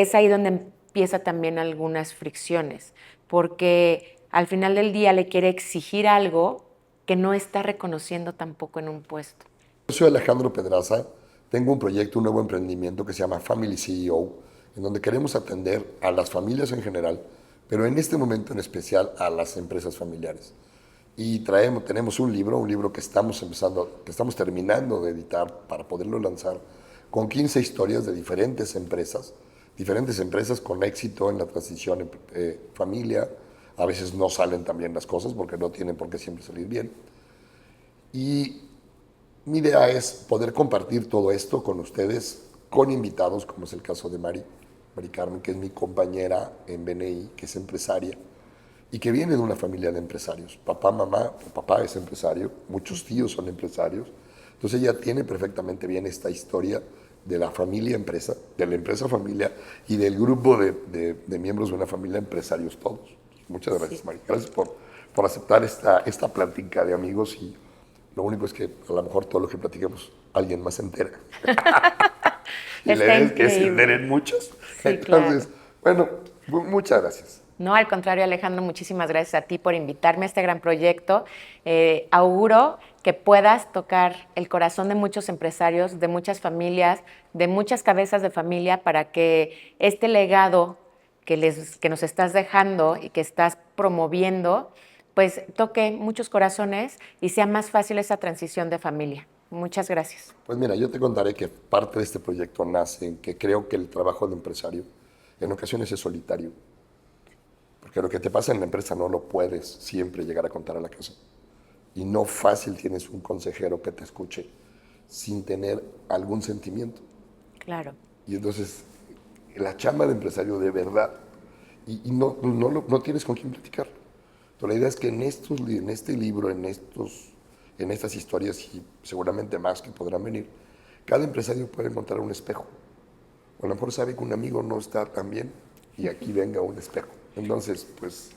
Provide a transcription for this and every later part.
es ahí donde empieza también algunas fricciones, porque al final del día le quiere exigir algo que no está reconociendo tampoco en un puesto. Yo soy Alejandro Pedraza, tengo un proyecto, un nuevo emprendimiento que se llama Family CEO, en donde queremos atender a las familias en general, pero en este momento en especial a las empresas familiares. Y tenemos un libro que estamos terminando de editar para poderlo lanzar, con 15 historias de diferentes empresas con éxito en la transición familia. A veces no salen tan bien las cosas porque no tienen por qué siempre salir bien. Y mi idea es poder compartir todo esto con ustedes, con invitados, como es el caso de Mari Carmen, que es mi compañera en BNI, que es empresaria y que viene de una familia de empresarios. Papá, mamá, papá es empresario, muchos tíos son empresarios. Entonces ella tiene perfectamente bien esta historia de la familia empresa, de la empresa familia y del grupo de miembros de una familia empresarios todos. Muchas Sí. gracias, Mari. Gracias por aceptar esta plática de amigos y lo único es que a lo mejor todo lo que platiquemos alguien más se entera. Y la Está idea es que se increíble. enteren muchos. Sí, claro. Entonces, bueno, muchas gracias. No, al contrario, Alejandro, muchísimas gracias a ti por invitarme a este gran proyecto. Auguro que puedas tocar el corazón de muchos empresarios, de muchas familias, de muchas cabezas de familia para que este legado que nos estás dejando y que estás promoviendo, pues toque muchos corazones y sea más fácil esa transición de familia. Muchas gracias. Pues mira, yo te contaré que parte de este proyecto nace en que creo que el trabajo de empresario en ocasiones es solitario, porque lo que te pasa en la empresa no lo puedes siempre llegar a contar a la casa. Y no fácil tienes un consejero que te escuche sin tener algún sentimiento. Claro. Y entonces, la chamba de empresario de verdad, y no tienes con quién platicar. Pero la idea es que en este libro, en estas historias y seguramente más que podrán venir, cada empresario puede encontrar un espejo. O a lo mejor sabe que un amigo no está tan bien y aquí venga un espejo. Entonces, pues,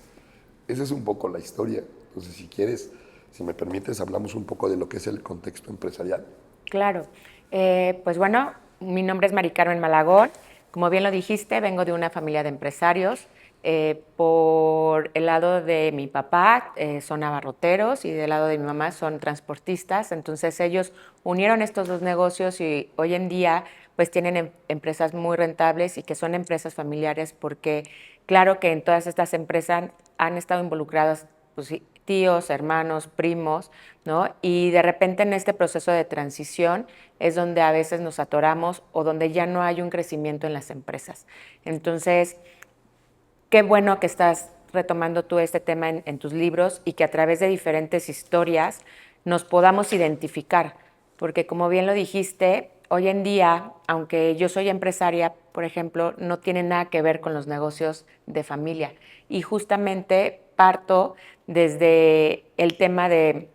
esa es un poco la historia. Entonces, si quieres, si me permites, hablamos un poco de lo que es el contexto empresarial. Claro. Pues bueno, mi nombre es Mari Carmen Malagón. Como bien lo dijiste, vengo de una familia de empresarios. Por el lado de mi papá son abarroteros y del lado de mi mamá son transportistas. Entonces ellos unieron estos dos negocios y hoy en día pues tienen empresas muy rentables y que son empresas familiares porque claro que en todas estas empresas han estado involucradas pues, sí, tíos, hermanos, primos, ¿no? Y de repente en este proceso de transición es donde a veces nos atoramos o donde ya no hay un crecimiento en las empresas. Entonces, qué bueno que estás retomando tú este tema en tus libros y que a través de diferentes historias nos podamos identificar, porque como bien lo dijiste, hoy en día, aunque yo soy empresaria, por ejemplo, no tiene nada que ver con los negocios de familia. Y justamente parto desde el tema de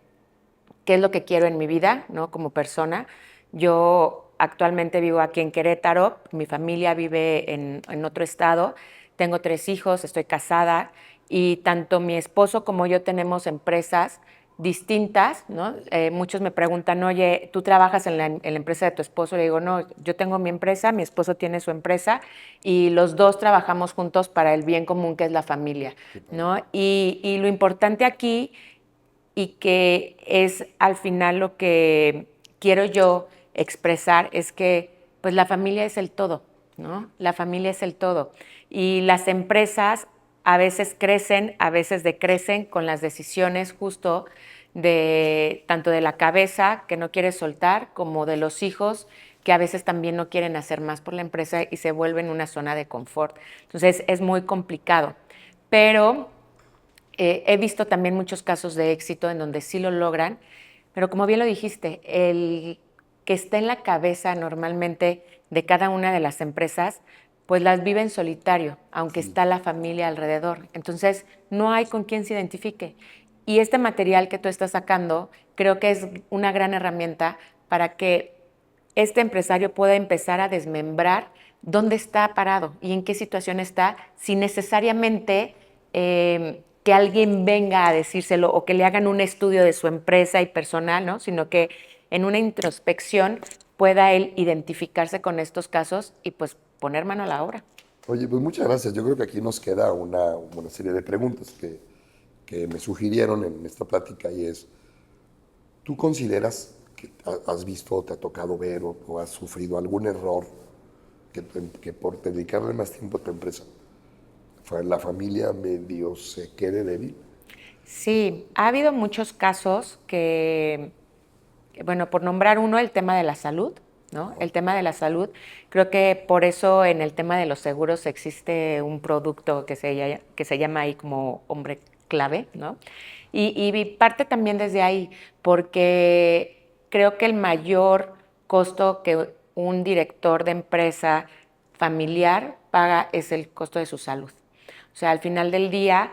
qué es lo que quiero en mi vida, ¿no? Como persona. Yo actualmente vivo aquí en Querétaro, mi familia vive en otro estado, tengo 3 hijos, estoy casada y tanto mi esposo como yo tenemos empresas distintas, ¿no? Muchos me preguntan, oye, ¿tú trabajas en la empresa de tu esposo? Le digo, no, yo tengo mi empresa, mi esposo tiene su empresa y los dos trabajamos juntos para el bien común que es la familia, Qué padre. ¿no? Y lo importante aquí y que es al final lo que quiero yo expresar es que pues la familia es el todo, ¿no? La familia es el todo. Y las empresas a veces crecen, a veces decrecen con las decisiones justo de tanto de la cabeza que no quiere soltar como de los hijos que a veces también no quieren hacer más por la empresa y se vuelven una zona de confort. Entonces es muy complicado. Pero he visto también muchos casos de éxito en donde sí lo logran, pero como bien lo dijiste, el que está en la cabeza normalmente de cada una de las empresas, pues las vive en solitario, aunque Sí. está la familia alrededor. Entonces, no hay con quien se identifique. Y este material que tú estás sacando, creo que es una gran herramienta para que este empresario pueda empezar a desmembrar dónde está parado y en qué situación está, sin necesariamente que alguien venga a decírselo o que le hagan un estudio de su empresa y personal, ¿no? Sino que en una introspección pueda él identificarse con estos casos y pues poner mano a la obra. Oye, pues muchas gracias. Yo creo que aquí nos queda una serie de preguntas que me sugirieron en esta plática y es, ¿tú consideras que has visto, te ha tocado ver o has sufrido algún error que por dedicarle más tiempo a tu empresa, la familia medio se quede débil? Sí, ha habido muchos casos bueno, por nombrar uno, el tema de la salud, ¿no? El tema de la salud, creo que por eso en el tema de los seguros existe un producto que se llama ahí como hombre clave, ¿no? Y parte también desde ahí, porque creo que el mayor costo que un director de empresa familiar paga es el costo de su salud. O sea, al final del día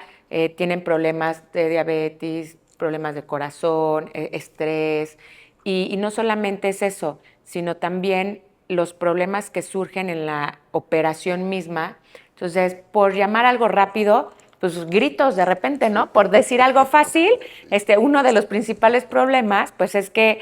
tienen problemas de diabetes, problemas de corazón, estrés, y no solamente es eso, sino también los problemas que surgen en la operación misma. Entonces, por llamar algo rápido, pues gritos de repente, ¿no? Por decir algo fácil, uno de los principales problemas, pues es que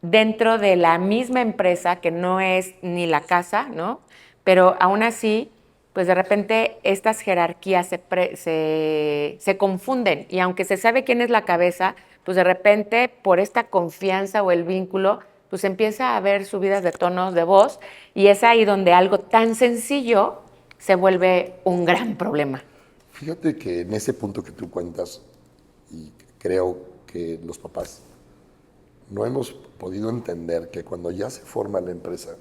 dentro de la misma empresa, que no es ni la casa, ¿no? Pero aún así, pues de repente estas jerarquías se confunden y aunque se sabe quién es la cabeza, pues de repente por esta confianza o el vínculo, pues empieza a haber subidas de tonos de voz y es ahí donde algo tan sencillo se vuelve un gran problema. Fíjate que en ese punto que tú cuentas, y creo que los papás no hemos podido entender que cuando ya se forma la empresa,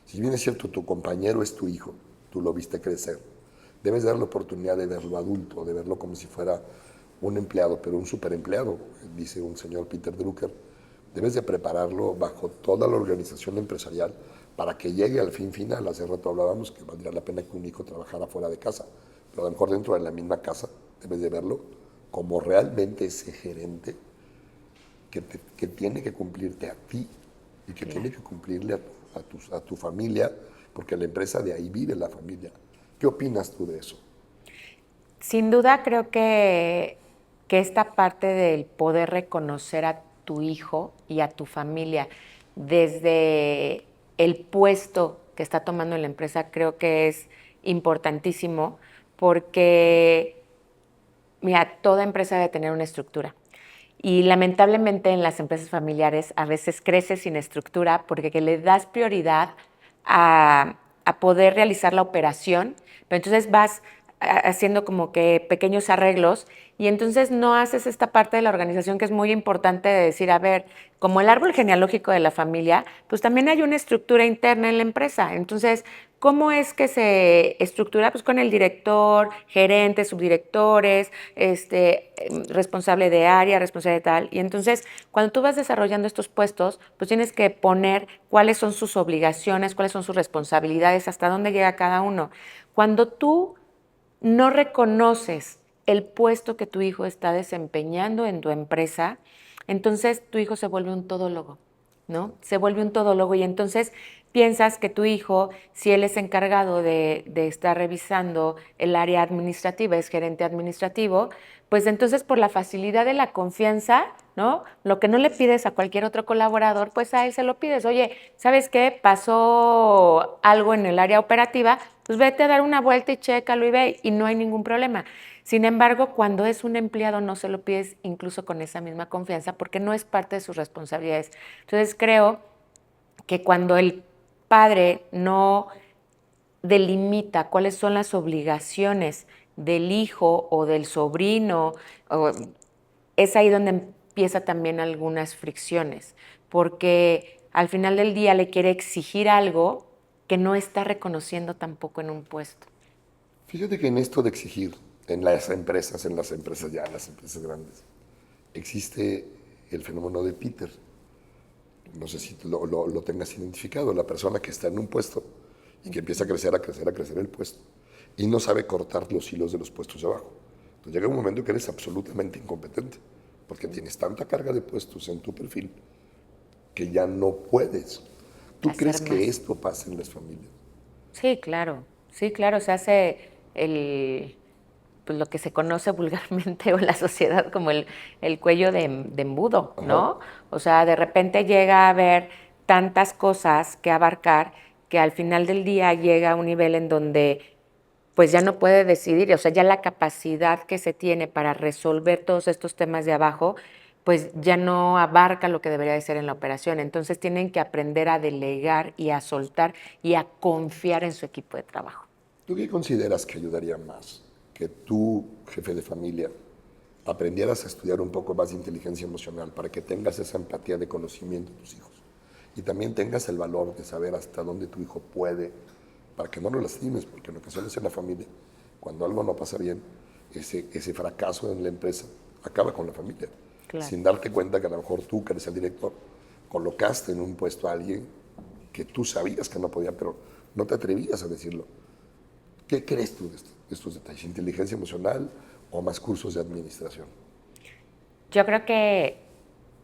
si bien es cierto tu compañero es tu hijo, tú lo viste crecer, debes dar la oportunidad de verlo adulto, de verlo como si fuera un empleado, pero un superempleado, dice un señor Peter Drucker. Debes de prepararlo bajo toda la organización empresarial para que llegue al fin final. Hace rato hablábamos que valdría la pena que un hijo trabajara fuera de casa, pero a lo mejor dentro de la misma casa debes de verlo como realmente ese gerente que tiene que cumplirte a ti y que tiene que cumplirle a tu familia, porque la empresa de ahí vive la familia. ¿Qué opinas tú de eso? Sin duda creo que esta parte del poder reconocer a tu hijo y a tu familia desde el puesto que está tomando en la empresa creo que es importantísimo porque, mira, toda empresa debe tener una estructura. Y lamentablemente en las empresas familiares a veces creces sin estructura porque que le das prioridad a poder realizar la operación, pero entonces vas haciendo como que pequeños arreglos y entonces no haces esta parte de la organización que es muy importante de decir, a ver, como el árbol genealógico de la familia, pues también hay una estructura interna en la empresa. Entonces, ¿cómo es que se estructura? Pues con el director, gerentes, subdirectores, responsable de área, responsable de tal. Y entonces, cuando tú vas desarrollando estos puestos, pues tienes que poner cuáles son sus obligaciones, cuáles son sus responsabilidades, hasta dónde llega cada uno. Cuando tú no reconoces el puesto que tu hijo está desempeñando en tu empresa, entonces tu hijo se vuelve un todólogo, ¿no? Se vuelve un todólogo y entonces piensas que tu hijo, si él es encargado de estar revisando el área administrativa, es gerente administrativo, pues entonces por la facilidad de la confianza, ¿no? Lo que no le pides a cualquier otro colaborador, pues a él se lo pides. Oye, ¿sabes qué? Pasó algo en el área operativa, pues vete a dar una vuelta y chécalo y ve, y no hay ningún problema. Sin embargo, cuando es un empleado no se lo pides incluso con esa misma confianza porque no es parte de sus responsabilidades. Entonces creo que cuando el padre no delimita cuáles son las obligaciones del hijo o del sobrino, es ahí donde empieza también algunas fricciones, porque al final del día le quiere exigir algo que no está reconociendo tampoco en un puesto. Fíjate que en esto de exigir, en las empresas ya, en las empresas grandes, existe el fenómeno de Peter. No sé si lo tengas identificado, la persona que está en un puesto y que empieza a crecer, a crecer, a crecer el puesto y no sabe cortar los hilos de los puestos de abajo. Entonces llega un momento que eres absolutamente incompetente porque tienes tanta carga de puestos en tu perfil que ya no puedes. ¿Tú Hacer crees que más. esto pasa en las familias? Sí, claro, se hace pues lo que se conoce vulgarmente o en la sociedad como el cuello de embudo, Ajá. ¿no? O sea, de repente llega a haber tantas cosas que abarcar que al final del día llega a un nivel en donde pues ya no puede decidir, o sea, ya la capacidad que se tiene para resolver todos estos temas de abajo, pues ya no abarca lo que debería de ser en la operación. Entonces tienen que aprender a delegar y a soltar y a confiar en su equipo de trabajo. ¿Tú qué consideras que ayudaría más? Que tú, jefe de familia, aprendieras a estudiar un poco más de inteligencia emocional para que tengas esa empatía de conocimiento de tus hijos y también tengas el valor de saber hasta dónde tu hijo puede, para que no lo lastimes, porque en ocasiones en la familia, cuando algo no pasa bien, ese fracaso en la empresa acaba con la familia, Claro. sin darte cuenta que a lo mejor tú, que eres el director, colocaste en un puesto a alguien que tú sabías que no podía, pero no te atrevías a decirlo. ¿Qué crees tú de estos detalles? ¿Inteligencia emocional o más cursos de administración? Yo creo que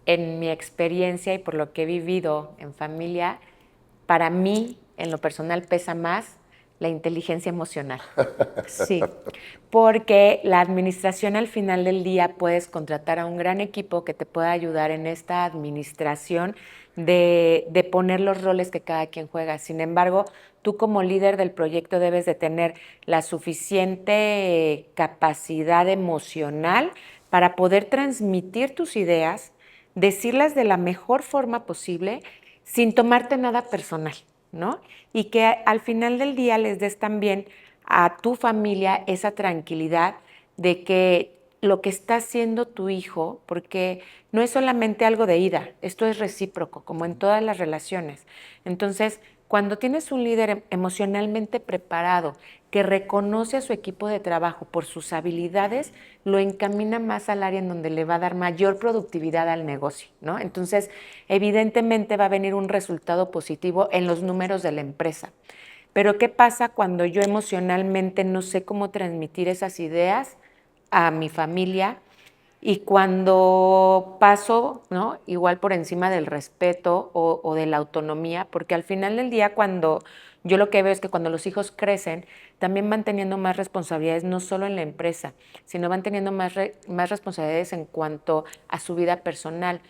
en mi experiencia y por lo que he vivido en familia, para mí, en lo personal, pesa más la inteligencia emocional. Sí, porque la administración al final del día puedes contratar a un gran equipo que te pueda ayudar en esta administración de poner los roles que cada quien juega. Sin embargo, tú como líder del proyecto debes de tener la suficiente capacidad emocional para poder transmitir tus ideas, decirlas de la mejor forma posible sin tomarte nada personal, ¿no? Y que al final del día les des también a tu familia esa tranquilidad de que lo que está haciendo tu hijo, porque no es solamente algo de ida, esto es recíproco, como en todas las relaciones. Entonces, cuando tienes un líder emocionalmente preparado, que reconoce a su equipo de trabajo por sus habilidades, lo encamina más al área en donde le va a dar mayor productividad al negocio, ¿no? Entonces, evidentemente va a venir un resultado positivo en los números de la empresa. Pero ¿qué pasa cuando yo emocionalmente no sé cómo transmitir esas ideas a mi familia? Y cuando paso, ¿no? Igual por encima del respeto o de la autonomía, porque al final del día cuando yo lo que veo es que cuando los hijos crecen, también van teniendo más responsabilidades, no solo en la empresa, sino van teniendo más responsabilidades en cuanto a su vida personal.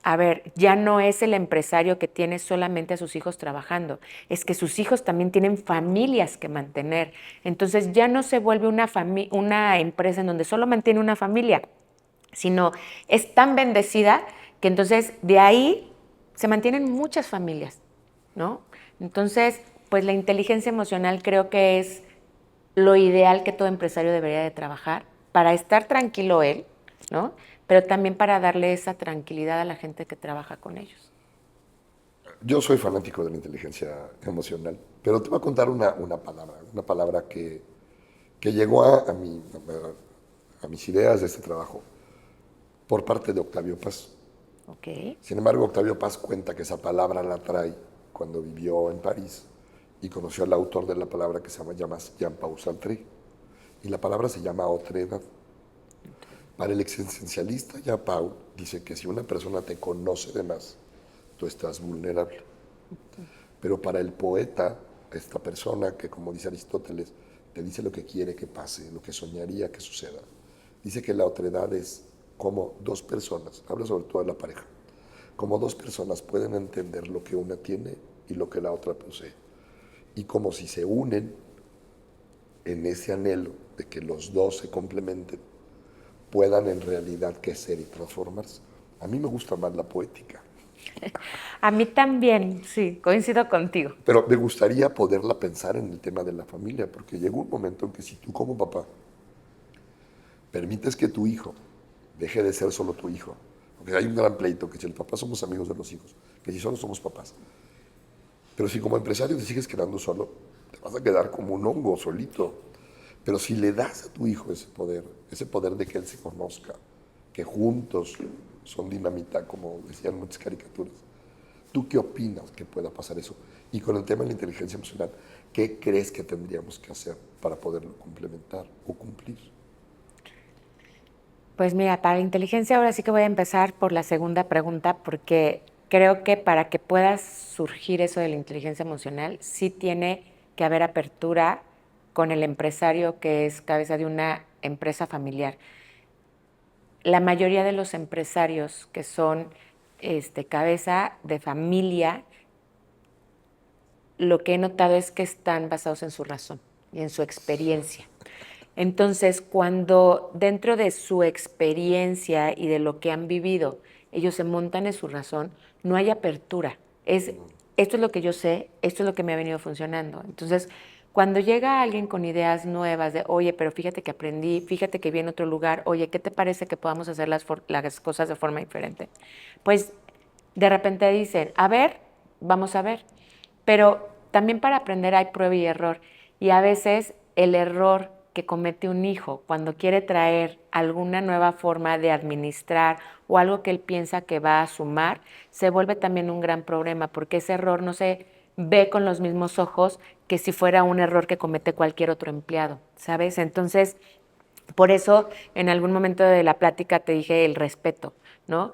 A ver, ya no es el empresario que tiene solamente a sus hijos trabajando, es que sus hijos también tienen familias que mantener. Entonces ya no se vuelve una empresa en donde solo mantiene una familia, sino es tan bendecida que entonces de ahí se mantienen muchas familias, ¿no? Entonces, pues la inteligencia emocional creo que es lo ideal que todo empresario debería de trabajar para estar tranquilo él, ¿no? Pero también para darle esa tranquilidad a la gente que trabaja con ellos. Yo soy fanático de la inteligencia emocional, pero te voy a contar una palabra que llegó a mis ideas de este trabajo por parte de Octavio Paz. Ok, Sin embargo, Octavio Paz cuenta que esa palabra la trae cuando vivió en París y conoció al autor de la palabra que se llama Jean-Paul Sartre. Y la palabra se llama otredad. Para el existencialista Jean-Paul dice que si una persona te conoce de más, tú estás vulnerable. Pero para el poeta, esta persona que, como dice Aristóteles, te dice lo que quiere que pase, lo que soñaría que suceda, dice que la otredad es como dos personas, habla sobre todo de la pareja, como dos personas pueden entender lo que una tiene y lo que la otra posee. Y como si se unen en ese anhelo de que los dos se complementen, puedan en realidad crecer y transformarse. A mí me gusta más la poética, a mí también, sí, coincido contigo. pero me gustaría poderla pensar en el tema de la familia, porque llega un momento en que si tú como papá permites que tu hijo deje de ser solo tu hijo, porque hay un gran pleito, que si el papá somos amigos de los hijos, que si solo somos papás, pero si como empresario te sigues quedando solo, te vas a quedar como un hongo solito. Pero si le das a tu hijo ese poder de que él se conozca, que juntos son dinamita, como decían muchas caricaturas, ¿tú qué opinas que pueda pasar eso? Y con el tema de la inteligencia emocional, ¿qué crees que tendríamos que hacer para poderlo complementar o cumplir? Pues mira, para la inteligencia ahora sí que voy a empezar por la segunda pregunta porque creo que para que pueda surgir eso de la inteligencia emocional, sí tiene que haber apertura con el empresario que es cabeza de una empresa familiar. La mayoría de los empresarios que son cabeza de familia, lo que he notado es que están basados en su razón. y en su experiencia. Entonces, cuando dentro de su experiencia y de lo que han vivido, ellos se montan en su razón, no hay apertura. Esto es lo que yo sé, esto es lo que me ha venido funcionando. Entonces, cuando llega alguien con ideas nuevas de, oye, pero fíjate que aprendí, fíjate que vi en otro lugar, oye, ¿qué te parece que podamos hacer las cosas de forma diferente? Pues de repente dicen, a ver, vamos a ver. Pero también para aprender hay prueba y error. Y a veces el error que comete un hijo cuando quiere traer alguna nueva forma de administrar o algo que él piensa que va a sumar, se vuelve también un gran problema porque ese error no se ve con los mismos ojos que si fuera un error que comete cualquier otro empleado, ¿sabes? Entonces, por eso en algún momento de la plática te dije el respeto, ¿no?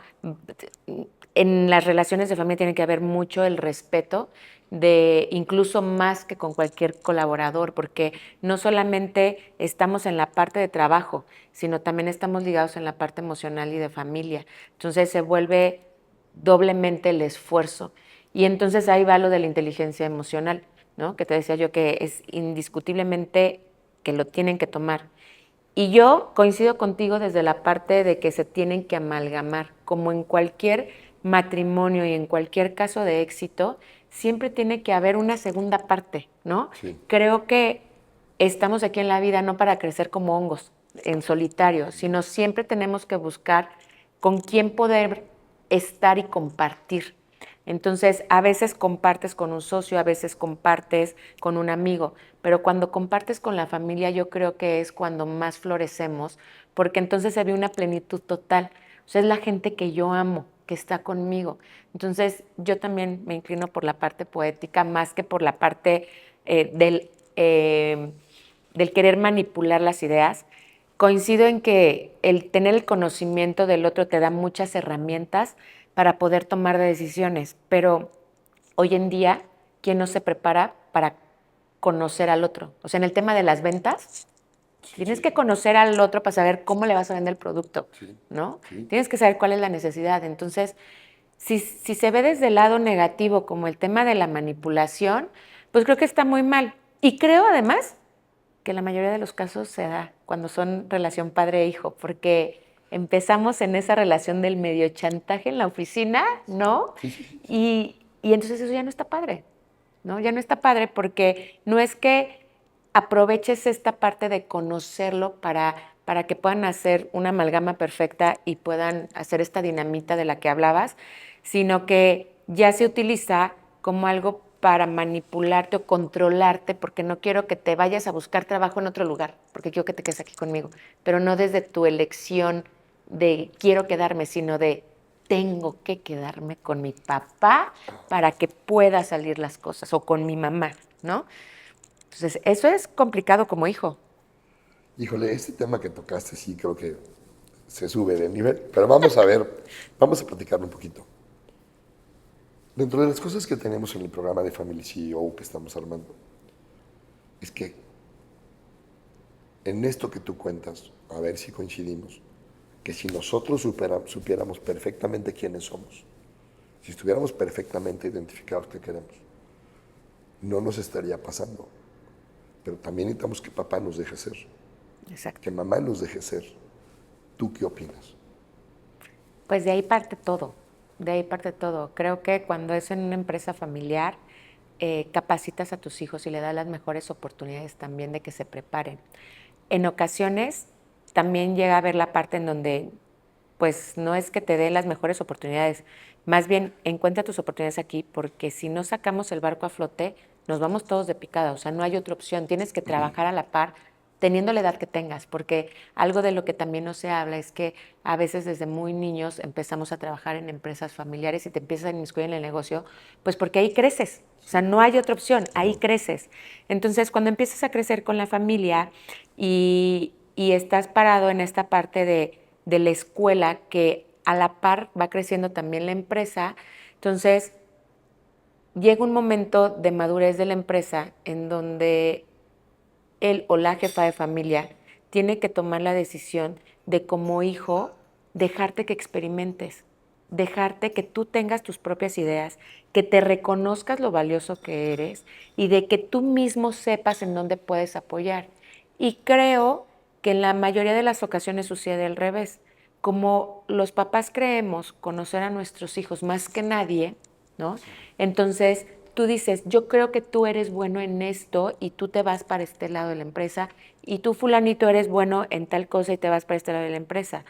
En las relaciones de familia tiene que haber mucho el respeto de incluso más que con cualquier colaborador, porque no solamente estamos en la parte de trabajo, sino también estamos ligados en la parte emocional y de familia. Entonces se vuelve doblemente el esfuerzo. Y entonces ahí va lo de la inteligencia emocional, ¿no? Que te decía yo que es indiscutiblemente que lo tienen que tomar. Y yo coincido contigo desde la parte de que se tienen que amalgamar, como en cualquier matrimonio y en cualquier caso de éxito, siempre tiene que haber una segunda parte, ¿no? Sí. Creo que estamos aquí en la vida no para crecer como hongos en solitario, sino siempre tenemos que buscar con quién poder estar y compartir. Entonces, a veces compartes con un socio, a veces compartes con un amigo, pero cuando compartes con la familia yo creo que es cuando más florecemos, porque entonces se ve una plenitud total. O sea, es la gente que yo amo, que está conmigo. Entonces, yo también me inclino por la parte poética más que por la parte del querer manipular las ideas. Coincido en que el tener el conocimiento del otro te da muchas herramientas para poder tomar decisiones, pero hoy en día, ¿quién no se prepara para conocer al otro? O sea, en el tema de las ventas, tienes que conocer al otro para saber cómo le vas a vender el producto, Sí, ¿no? sí. Tienes que saber cuál es la necesidad. Entonces, si se ve desde el lado negativo como el tema de la manipulación, pues creo que está muy mal. Y creo además que la mayoría de los casos se da cuando son relación padre-hijo, porque empezamos en esa relación del medio chantaje en la oficina, ¿no? Sí, sí, sí. Y entonces eso ya no está padre, ¿no? Ya no está padre porque no es que aproveches esta parte de conocerlo para que puedan hacer una amalgama perfecta y puedan hacer esta dinamita de la que hablabas, sino que ya se utiliza como algo para manipularte o controlarte, porque no quiero que te vayas a buscar trabajo en otro lugar, porque quiero que te quedes aquí conmigo, pero no desde tu elección de quiero quedarme, sino de tengo que quedarme con mi papá para que pueda salir las cosas, o con mi mamá, ¿no? Entonces, eso es complicado como hijo. Híjole, este tema que tocaste sí creo que se sube de nivel, pero vamos a ver, vamos a platicarlo un poquito. Dentro de las cosas que tenemos en el programa de Family CEO que estamos armando, es que en esto que tú cuentas, a ver si coincidimos, que si nosotros supiéramos perfectamente quiénes somos, si estuviéramos perfectamente identificados qué queremos, no nos estaría pasando. Pero también necesitamos que papá nos deje ser, Exacto. que mamá nos deje ser. ¿Tú qué opinas? Pues de ahí parte todo, de ahí parte todo. Creo que cuando es en una empresa familiar, capacitas a tus hijos y le das las mejores oportunidades también de que se preparen. En ocasiones también llega a haber la parte en donde, pues no es que te dé las mejores oportunidades, más bien encuentra tus oportunidades aquí, porque si no sacamos el barco a flote, nos vamos todos de picada, o sea, no hay otra opción, tienes que trabajar a la par teniendo la edad que tengas, porque algo de lo que también no se habla es que a veces desde muy niños empezamos a trabajar en empresas familiares y te empiezas a inmiscuir en el negocio, pues porque ahí creces, o sea, no hay otra opción, ahí creces. Entonces, cuando empiezas a crecer con la familia y estás parado en esta parte de la escuela, que a la par va creciendo también la empresa, entonces llega un momento de madurez de la empresa en donde él o la jefa de familia tiene que tomar la decisión de como hijo dejarte que experimentes, dejarte que tú tengas tus propias ideas, que te reconozcas lo valioso que eres y de que tú mismo sepas en dónde puedes apoyar. Y creo que en la mayoría de las ocasiones sucede al revés. Como los papás creemos conocer a nuestros hijos más que nadie, ¿no? Entonces tú dices, yo creo que tú eres bueno en esto y tú te vas para este lado de la empresa y tú fulanito eres bueno en tal cosa y te vas para este lado de la empresa.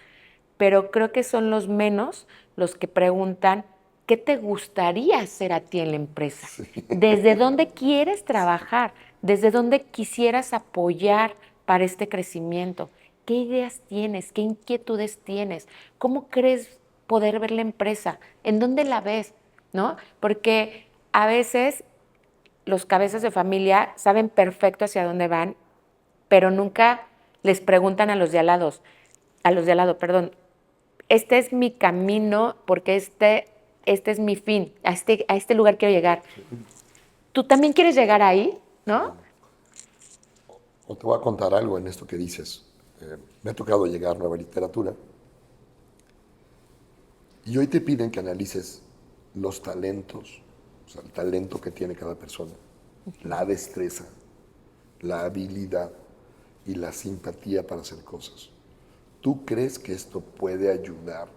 Pero creo que son los menos los que preguntan, ¿qué te gustaría hacer a ti en la empresa? ¿Desde dónde quieres trabajar? ¿Desde dónde quisieras apoyar para este crecimiento? ¿Qué ideas tienes? ¿Qué inquietudes tienes? ¿Cómo crees poder ver la empresa? ¿En dónde la ves? ¿No? Porque a veces los cabezas de familia saben perfecto hacia dónde van, pero nunca les preguntan a los de al lado, perdón, este es mi camino porque este es mi fin, a este lugar quiero llegar. ¿Tú también quieres llegar ahí? ¿No? O te voy a contar algo en esto que dices. Me ha tocado llegar a nueva literatura y hoy te piden que analices los talentos, o sea, el talento que tiene cada persona, la destreza, la habilidad y la simpatía para hacer cosas. ¿Tú crees que esto puede ayudar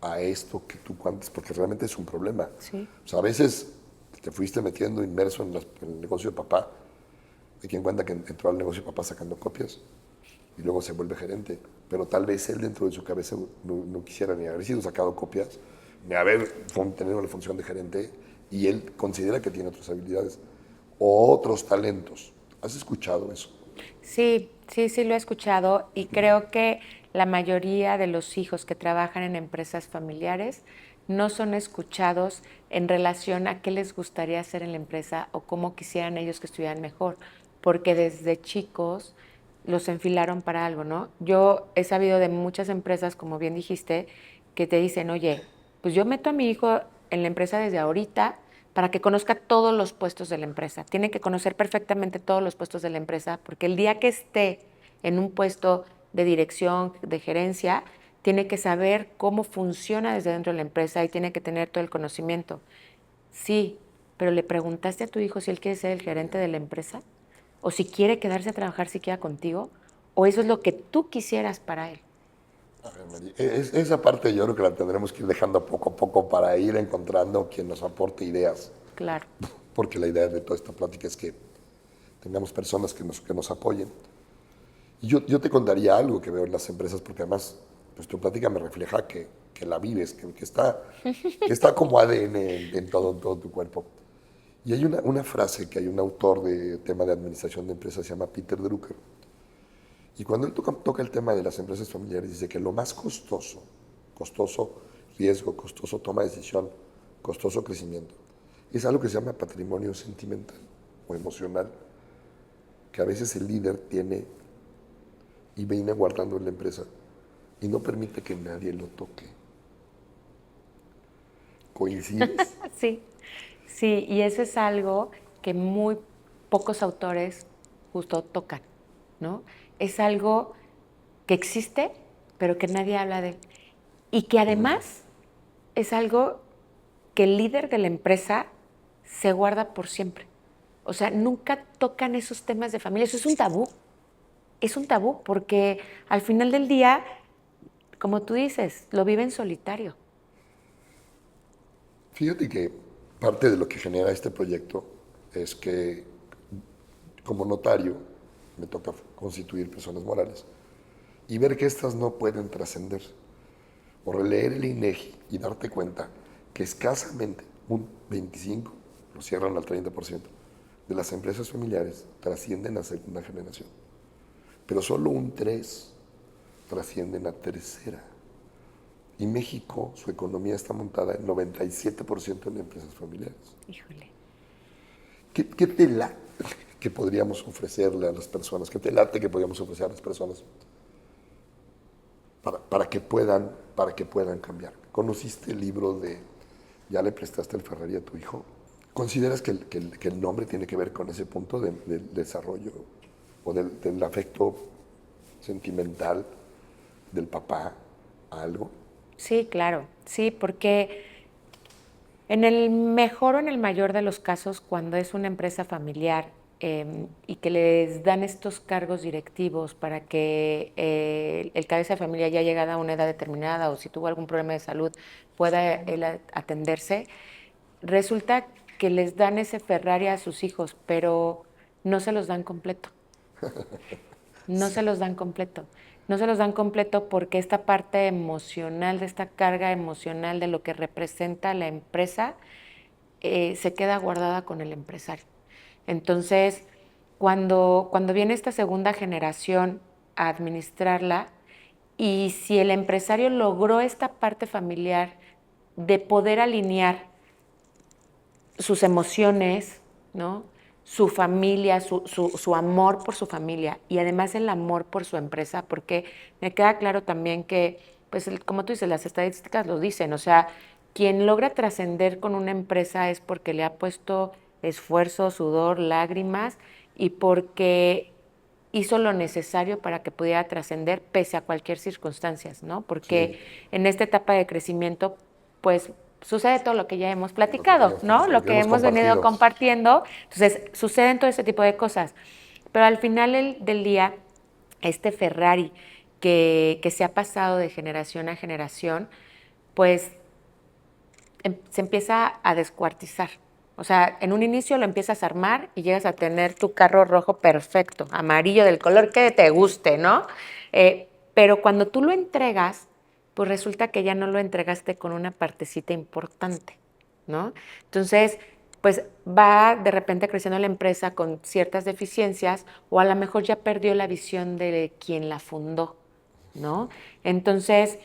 a esto que tú cuentas? Porque realmente es un problema. Sí. O sea, a veces te fuiste metiendo inmerso en el negocio de papá. Hay quien cuenta que entró al negocio de papá sacando copias y luego se vuelve gerente. Pero tal vez él dentro de su cabeza no quisiera ni haber sido sacado copias, ni haber tenido la función de gerente, y él considera que tiene otras habilidades o otros talentos. ¿Has escuchado eso? Sí, sí, sí lo he escuchado y creo que la mayoría de los hijos que trabajan en empresas familiares no son escuchados en relación a qué les gustaría hacer en la empresa o cómo quisieran ellos que estuvieran mejor, porque desde chicos los enfilaron para algo, ¿no? Yo he sabido de muchas empresas, como bien dijiste, que te dicen, oye, pues yo meto a mi hijo en la empresa desde ahorita para que conozca todos los puestos de la empresa. Tiene que conocer perfectamente todos los puestos de la empresa, porque el día que esté en un puesto de dirección, de gerencia, tiene que saber cómo funciona desde dentro de la empresa y tiene que tener todo el conocimiento. Sí, pero ¿le preguntaste a tu hijo si él quiere ser el gerente de la empresa? ¿O si quiere quedarse a trabajar siquiera contigo? ¿O eso es lo que tú quisieras para él? A ver, Mari, esa parte yo creo que la tendremos que ir dejando poco a poco para ir encontrando quien nos aporte ideas, Claro, porque la idea de toda esta plática es que tengamos personas que nos apoyen. Y yo te contaría algo que veo en las empresas, porque además pues, tu plática me refleja que la vives, que está como ADN en todo tu cuerpo. Y hay una frase que hay un autor de tema de administración de empresas, se llama Peter Drucker, y cuando él toca el tema de las empresas familiares, dice que lo más costoso riesgo, costoso toma de decisión, costoso crecimiento, es algo que se llama patrimonio sentimental o emocional, que a veces el líder tiene y viene guardando en la empresa y no permite que nadie lo toque. ¿Coincides? sí, sí, y eso es algo que muy pocos autores justo tocan, ¿no? Es algo que existe, pero que nadie habla de él. Y que además es algo que el líder de la empresa se guarda por siempre. O sea, nunca tocan esos temas de familia. Eso es un tabú. Es un tabú porque al final del día, como tú dices, lo vive en solitario. Fíjate que parte de lo que genera este proyecto es que como notario me toca constituir personas morales y ver que estas no pueden trascender. O releer el INEGI y darte cuenta que escasamente un 25, lo cierran al 30%, de las empresas familiares trascienden a segunda generación. Pero solo un 3 trascienden a tercera. Y México, su economía está montada en 97% en empresas familiares. Híjole. ¿Qué te late que podríamos ofrecerle a las personas? ¿Qué te late que podríamos ofrecer a las personas para que puedan cambiar? ¿Conociste el libro de ¿Ya le prestaste el Ferrari a tu hijo? ¿Consideras que el nombre tiene que ver con ese punto del desarrollo o del afecto sentimental del papá a algo? Sí, claro, sí, porque en el mejor o en el mayor de los casos, cuando es una empresa familiar y que les dan estos cargos directivos para que el cabeza de familia ya llegada a una edad determinada o si tuvo algún problema de salud pueda él atenderse, resulta que les dan ese Ferrari a sus hijos, pero no se los dan completo. No se los dan completo. No se los dan completo porque esta parte emocional, de esta carga emocional de lo que representa la empresa, se queda guardada con el empresario. Entonces, cuando viene esta segunda generación a administrarla, y si el empresario logró esta parte familiar de poder alinear sus emociones, ¿no? Su familia, su amor por su familia y además el amor por su empresa, porque me queda claro también que, pues como tú dices, las estadísticas lo dicen, o sea, quien logra trascender con una empresa es porque le ha puesto esfuerzo, sudor, lágrimas y porque hizo lo necesario para que pudiera trascender pese a cualquier circunstancia, ¿no? Sí, Porque en esta etapa de crecimiento, pues sucede todo lo que ya hemos platicado, ¿no? lo Lo que que hemos hemos venido compartido. compartiendo. Entonces, suceden todo ese tipo de cosas. Pero al final del día, este Ferrari que se ha pasado de generación a generación, pues se empieza a descuartizar. O sea, en un inicio lo empiezas a armar y llegas a tener tu carro rojo perfecto, amarillo, del color que te guste, ¿no? Pero cuando tú lo entregas, pues resulta que ya no lo entregaste con una partecita importante, ¿no? Entonces, pues va de repente creciendo la empresa con ciertas deficiencias o a lo mejor ya perdió la visión de quien la fundó, ¿no? Entonces,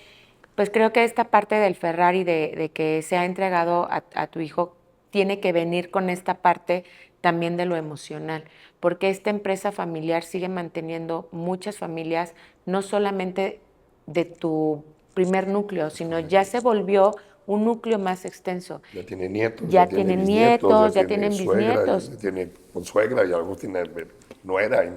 pues creo que esta parte del Ferrari de que se ha entregado a tu hijo tiene que venir con esta parte también de lo emocional, porque esta empresa familiar sigue manteniendo muchas familias, no solamente de tu primer núcleo, sino ya se volvió un núcleo más extenso. Ya tiene nietos, ya Ya tiene tienen bisnietos, ya nietos, ya tiene tienen suegra, bisnietos. ya tiene consuegra y algunos tiene nuera.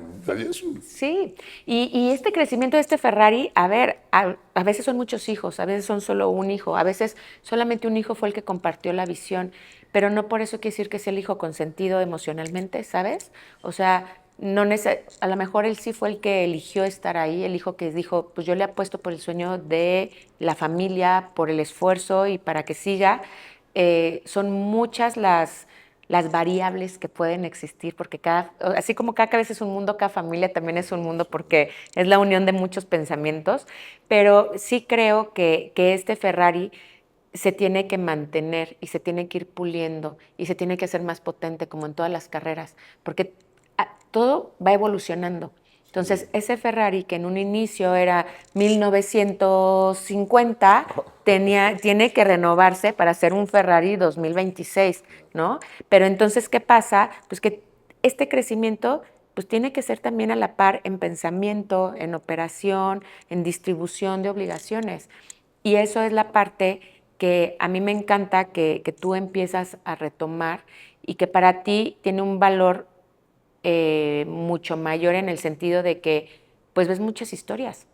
Sí, y este crecimiento de este Ferrari, a ver, a veces son muchos hijos, a veces son solo un hijo, a veces solamente un hijo fue el que compartió la visión, pero no por eso quiere decir que sea el hijo consentido emocionalmente, ¿sabes? O sea, no a lo mejor él sí fue el que eligió estar ahí, el hijo que dijo, pues yo le apuesto por el sueño de la familia, por el esfuerzo y para que siga. Son muchas las variables que pueden existir, porque así como cada cabeza es un mundo, cada familia también es un mundo porque es la unión de muchos pensamientos, pero sí creo que este Ferrari se tiene que mantener y se tiene que ir puliendo y se tiene que hacer más potente como en todas las carreras, porque todo va evolucionando. Entonces, ese Ferrari que en un inicio era 1950, tiene que renovarse para ser un Ferrari 2026, ¿no? Pero entonces, ¿qué pasa? Pues que este crecimiento pues tiene que ser también a la par en pensamiento, en operación, en distribución de obligaciones. Y eso es la parte que a mí me encanta que tú empiezas a retomar y que para ti tiene un valor mucho mayor en el sentido de que pues ves muchas historias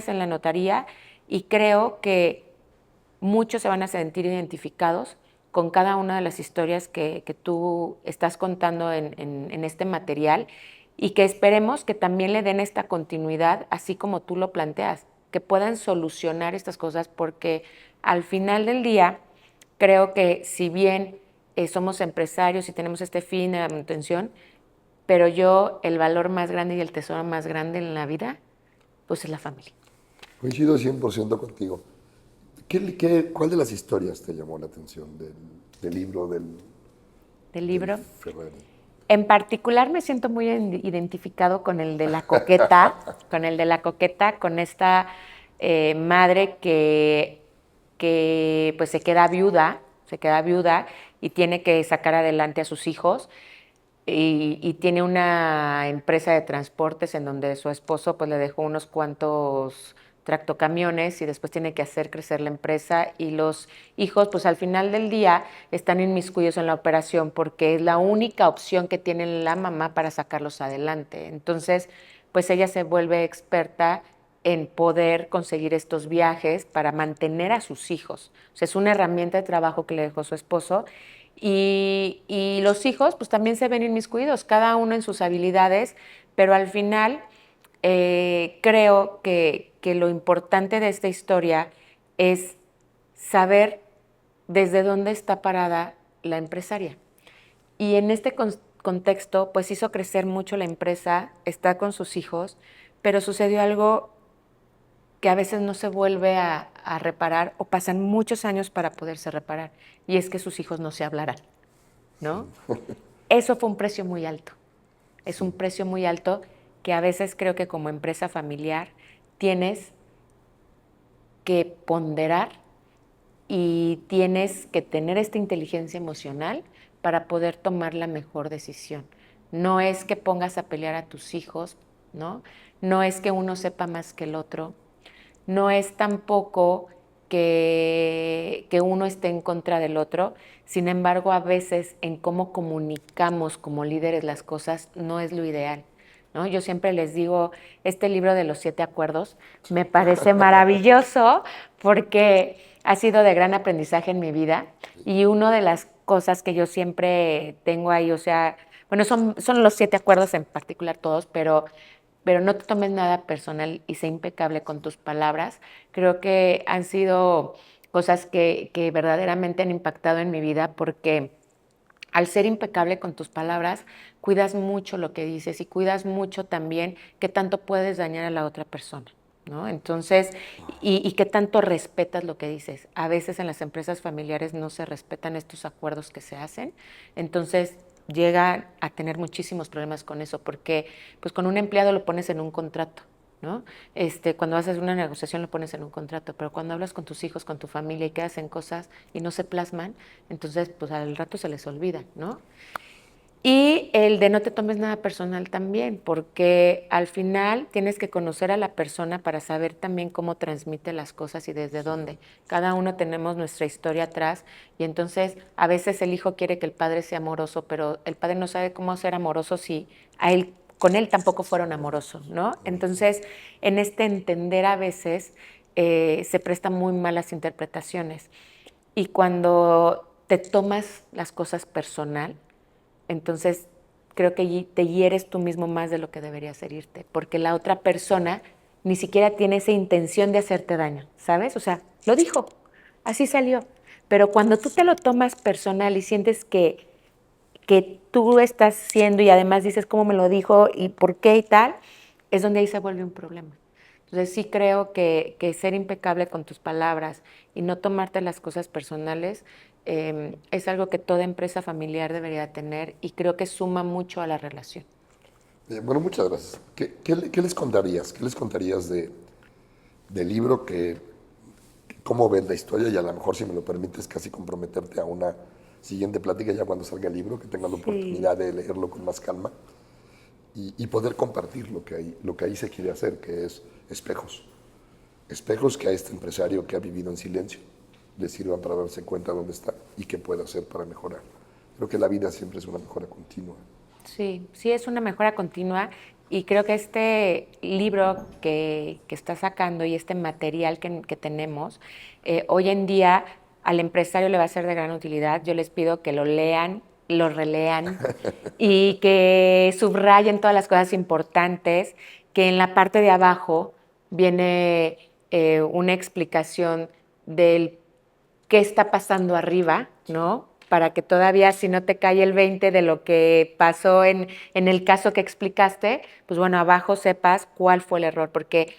en la notaría y creo que muchos se van a sentir identificados con cada una de las historias que tú estás contando en este material y que esperemos que también le den esta continuidad, así como tú lo planteas, que puedan solucionar estas cosas, porque al final del día creo que si bien somos empresarios y tenemos este fin de la manutención, pero yo el valor más grande y el tesoro más grande en la vida, pues es la familia. Coincido 100% contigo. ¿Cuál de las historias te llamó la atención del libro Del del libro. Ferrari? En particular me siento muy identificado con el de la coqueta, con esta madre que pues se queda viuda y tiene que sacar adelante a sus hijos y tiene una empresa de transportes en donde su esposo pues le dejó unos cuantos tractocamiones y después tiene que hacer crecer la empresa y los hijos pues al final del día están inmiscuidos en la operación porque es la única opción que tiene la mamá para sacarlos adelante. Entonces pues ella se vuelve experta en poder conseguir estos viajes para mantener a sus hijos. O sea, es una herramienta de trabajo que le dejó su esposo. Y los hijos pues también se ven inmiscuidos, cada uno en sus habilidades, pero al final creo que lo importante de esta historia es saber desde dónde está parada la empresaria. Y en este contexto, pues hizo crecer mucho la empresa, está con sus hijos, pero sucedió algo que a veces no se vuelve a reparar o pasan muchos años para poderse reparar, y es que sus hijos no se hablaran, ¿no? Eso fue un precio muy alto. Es un precio muy alto que a veces creo que como empresa familiar tienes que ponderar y tienes que tener esta inteligencia emocional para poder tomar la mejor decisión. No es que pongas a pelear a tus hijos, ¿no? No es que uno sepa más que el otro. No es tampoco que uno esté en contra del otro. Sin embargo, a veces en cómo comunicamos como líderes las cosas no es lo ideal, ¿no? Yo siempre les digo, este libro de los 7 acuerdos me parece maravilloso porque ha sido de gran aprendizaje en mi vida, y una de las cosas que yo siempre tengo ahí, o sea, bueno, son los 7 acuerdos en particular todos, pero no te tomes nada personal y sé impecable con tus palabras. Creo que han sido cosas que verdaderamente han impactado en mi vida, porque al ser impecable con tus palabras, cuidas mucho lo que dices y cuidas mucho también qué tanto puedes dañar a la otra persona, ¿no? Entonces, y qué tanto respetas lo que dices. A veces en las empresas familiares no se respetan estos acuerdos que se hacen, entonces llega a tener muchísimos problemas con eso, porque pues con un empleado lo pones en un contrato, ¿no? Cuando haces una negociación lo pones en un contrato, pero cuando hablas con tus hijos, con tu familia y quedas en cosas y no se plasman, entonces pues al rato se les olvida, ¿no? Y el de no te tomes nada personal también, porque al final tienes que conocer a la persona para saber también cómo transmite las cosas y desde dónde. Cada uno tenemos nuestra historia atrás, y entonces a veces el hijo quiere que el padre sea amoroso, pero el padre no sabe cómo ser amoroso si a él, con él tampoco fueron amorosos, ¿no? Entonces, en este entender a veces se prestan muy malas interpretaciones. Y cuando te tomas las cosas personal, entonces creo que te hieres tú mismo más de lo que deberías herirte, porque la otra persona ni siquiera tiene esa intención de hacerte daño, ¿sabes? O sea, lo dijo, así salió. Pero cuando tú te lo tomas personal y sientes que tú estás siendo, y además dices cómo me lo dijo y por qué y tal, es donde ahí se vuelve un problema. Entonces sí creo que ser impecable con tus palabras y no tomarte las cosas personales es algo que toda empresa familiar debería tener, y creo que suma mucho a la relación. Bueno, muchas gracias. ¿Qué les contarías? ¿Qué les contarías del libro cómo ves la historia? Y a lo mejor, si me lo permites, casi comprometerte a una siguiente plática ya cuando salga el libro, que tengan la Sí. oportunidad de leerlo con más calma y poder compartir lo que ahí se quiere hacer, que es espejos. Espejos que a este empresario que ha vivido en silencio le sirvan para darse cuenta dónde está y qué puede hacer para mejorar. Creo que la vida siempre es una mejora continua. Sí, sí es una mejora continua, y creo que este libro que está sacando y este material que tenemos, hoy en día al empresario le va a ser de gran utilidad. Yo les pido que lo lean, lo relean y que subrayen todas las cosas importantes, que en la parte de abajo viene una explicación del qué está pasando arriba, ¿no? Para que todavía, si no te cae el 20 de lo que pasó en el caso que explicaste, pues bueno, abajo sepas cuál fue el error, porque,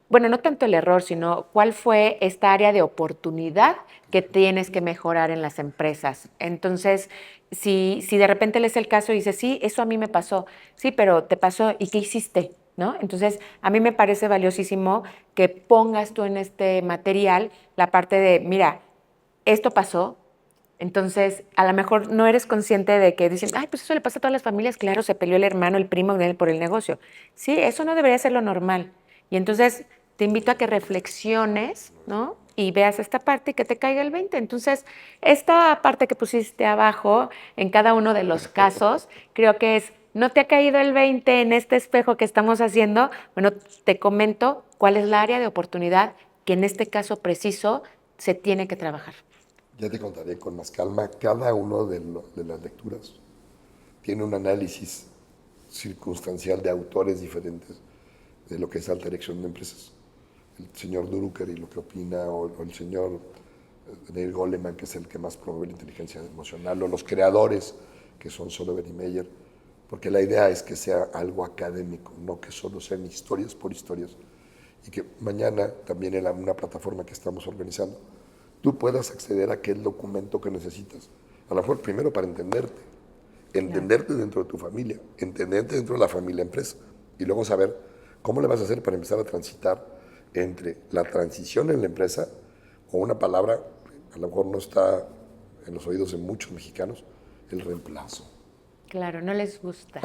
bueno, no tanto el error, sino cuál fue esta área de oportunidad que tienes que mejorar en las empresas. Entonces, si de repente lees el caso y dices, sí, eso a mí me pasó, sí, pero te pasó, ¿y qué hiciste? ¿No? Entonces, a mí me parece valiosísimo que pongas tú en este material la parte de, mira, esto pasó. Entonces, a lo mejor no eres consciente de que dicen, ay, pues eso le pasa a todas las familias, claro, se peleó el hermano, el primo por el negocio. Sí, eso no debería ser lo normal. Y entonces te invito a que reflexiones, ¿no? Y veas esta parte y que te caiga el 20. Entonces, esta parte que pusiste abajo, en cada uno de los casos, creo que es ¿No te ha caído el 20 en este espejo que estamos haciendo? Bueno, te comento cuál es la área de oportunidad que en este caso preciso se tiene que trabajar. Ya te contaré con más calma. Cada uno de las lecturas tiene un análisis circunstancial de autores diferentes de lo que es alta dirección de empresas. El señor Drucker y lo que opina, o el señor Neil Goleman, que es el que más promueve la inteligencia emocional, o los creadores, que son Solover y Meyer, porque la idea es que sea algo académico, no que solo sean historias por historias, y que mañana también en una plataforma que estamos organizando, tú puedas acceder a aquel documento que necesitas. A lo mejor primero para entenderte dentro de tu familia, entenderte dentro de la familia empresa, y luego saber cómo le vas a hacer para empezar a transitar entre la transición en la empresa, o una palabra, a lo mejor no está en los oídos de muchos mexicanos, el reemplazo. Claro, no les gusta.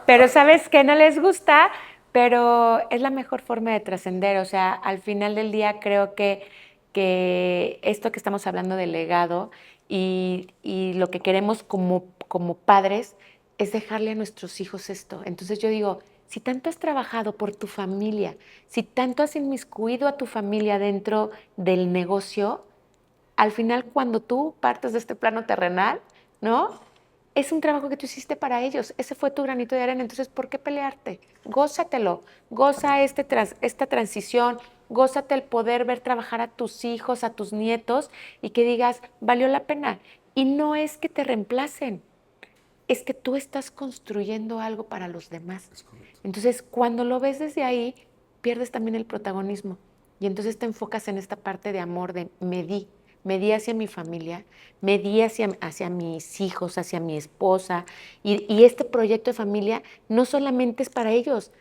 Pero ¿sabes qué? No les gusta, pero es la mejor forma de trascender. O sea, al final del día creo que esto que estamos hablando del legado y lo que queremos como padres es dejarle a nuestros hijos esto. Entonces yo digo, si tanto has trabajado por tu familia, si tanto has inmiscuido a tu familia dentro del negocio, al final cuando tú partes de este plano terrenal, ¿no? Es un trabajo que tú hiciste para ellos, ese fue tu granito de arena, entonces ¿por qué pelearte? Gózatelo, goza esta transición, gózate el poder ver trabajar a tus hijos, a tus nietos y que digas, valió la pena. Y no es que te reemplacen, es que tú estás construyendo algo para los demás. Entonces, cuando lo ves desde ahí, pierdes también el protagonismo. Y entonces te enfocas en esta parte de amor, de me di hacia mi familia, me di hacia mis hijos, hacia mi esposa. Y este proyecto de familia no solamente es para ellos,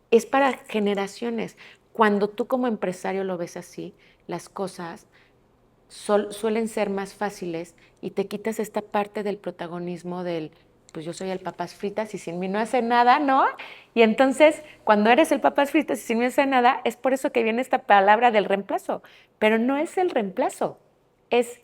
es para generaciones. Cuando tú como empresario lo ves así, las cosas suelen ser más fáciles y te quitas esta parte del protagonismo del, pues yo soy el papas fritas y sin mí no hace nada, ¿no? Y entonces, cuando eres el papas fritas y sin mí no hace nada, es por eso que viene esta palabra del reemplazo. Pero no es el reemplazo, es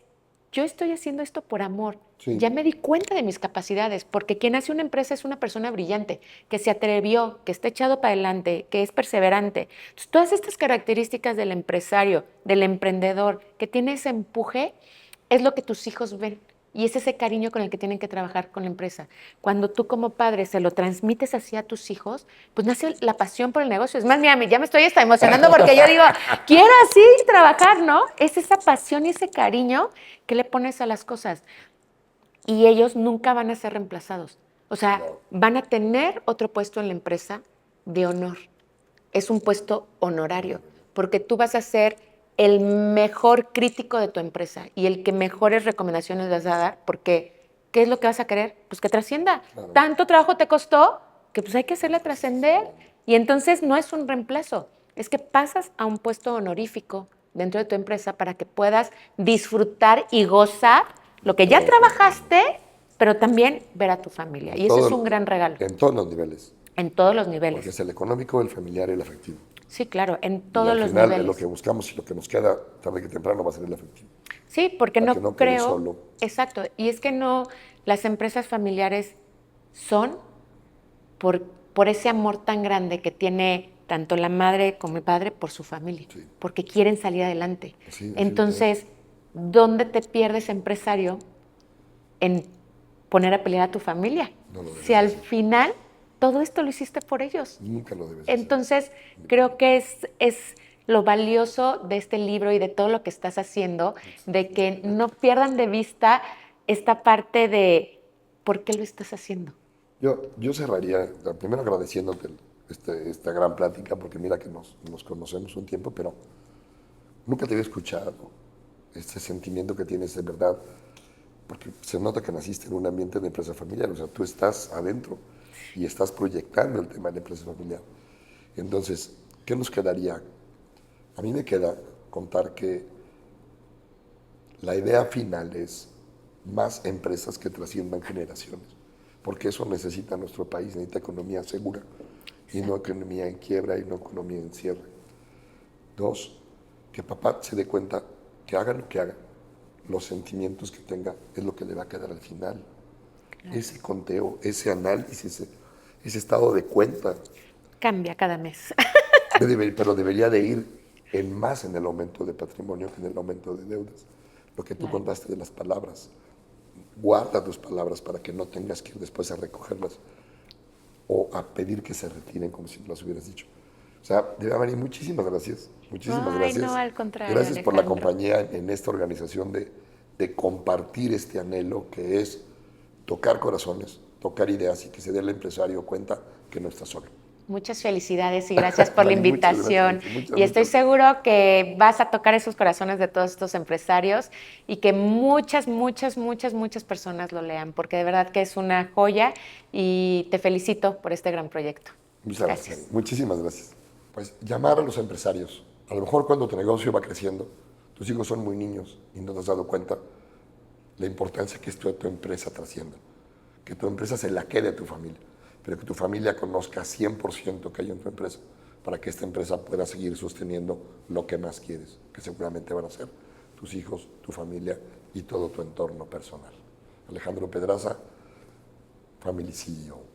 yo estoy haciendo esto por amor. Sí. Ya me di cuenta de mis capacidades, porque quien hace una empresa es una persona brillante, que se atrevió, que está echado para adelante, que es perseverante. Entonces, todas estas características del empresario, del emprendedor, que tiene ese empuje, es lo que tus hijos ven. Y es ese cariño con el que tienen que trabajar con la empresa. Cuando tú como padre se lo transmites así a tus hijos, pues nace la pasión por el negocio. Es más, mira, ya me estoy hasta emocionando porque yo digo, quiero así trabajar, ¿no? Es esa pasión y ese cariño que le pones a las cosas. Y ellos nunca van a ser reemplazados. O sea, van a tener otro puesto en la empresa de honor. Es un puesto honorario, porque tú vas a ser el mejor crítico de tu empresa y el que mejores recomendaciones vas a dar, porque ¿qué es lo que vas a querer? Pues que trascienda. Claro. Tanto trabajo te costó que pues hay que hacerle trascender. Y entonces no es un reemplazo, es que pasas a un puesto honorífico dentro de tu empresa para que puedas disfrutar y gozar lo que ya trabajaste, pero también ver a tu familia. Y ese es un gran regalo. En todos los niveles. En todos los Porque niveles. es el económico, el familiar y el afectivo. Sí, claro, en Y todos al los final, niveles. lo que buscamos y lo que nos queda, tarde que temprano, va a ser el afectivo. Sí, porque Para no que no quede creo. solo. Exacto. Y es que no, las empresas familiares son por, por ese amor tan grande que tiene tanto la madre como el padre por su familia, Sí. porque quieren salir adelante. Sí, Entonces, ¿dónde te pierdes, empresario, en poner a pelear a tu familia? No lo debes Si al hacer. final todo esto lo hiciste por ellos. Nunca lo debes hacer. Entonces, creo que es lo valioso de este libro y de todo lo que estás haciendo, de que no pierdan de vista esta parte de por qué lo estás haciendo. Yo cerraría, primero agradeciéndote esta gran plática, porque mira que nos conocemos un tiempo, pero nunca te había escuchado este sentimiento que tienes de verdad, porque se nota que naciste en un ambiente de empresa familiar, o sea, tú estás adentro y estás proyectando el tema de la empresa familiar. Entonces, ¿qué nos quedaría? A mí me queda contar que la idea final es más empresas que trasciendan generaciones, porque eso necesita nuestro país, necesita economía segura y no economía en quiebra y no economía en cierre. Dos, que papá se dé cuenta que haga lo que haga, los sentimientos que tenga es lo que le va a quedar al final. ese conteo, ese análisis, ese estado de cuenta, Cambia cada mes. pero debería de ir más en el aumento de patrimonio que en el aumento de deudas. Lo que tú contaste de las palabras. Guarda tus palabras para que no tengas que ir después a recogerlas o a pedir que se retiren como si las hubieras dicho. O sea, debe haber, muchísimas gracias. Muchísimas Ay, gracias. no, al contrario, Gracias por la Alejandro. compañía en esta organización de compartir este anhelo que es tocar corazones, tocar ideas y que se dé el empresario cuenta que no está solo. Muchas felicidades y gracias por la Dani, muchas invitación. gracias, muchas, Y estoy muchas. seguro que vas a tocar esos corazones de todos estos empresarios y que muchas, muchas, muchas, muchas personas lo lean, porque de verdad que es una joya y te felicito por este gran proyecto. Muchas gracias, Gracias. Dani. Muchísimas gracias. Pues llamar a los empresarios. A lo mejor cuando tu negocio va creciendo, tus hijos son muy niños y no te has dado cuenta la importancia que esto de tu empresa trascienda. Que tu empresa se la quede a tu familia, pero que tu familia conozca 100% que hay en tu empresa para que esta empresa pueda seguir sosteniendo lo que más quieres, que seguramente van a ser tus hijos, tu familia y todo tu entorno personal. Alejandro Pedraza, Family CEO.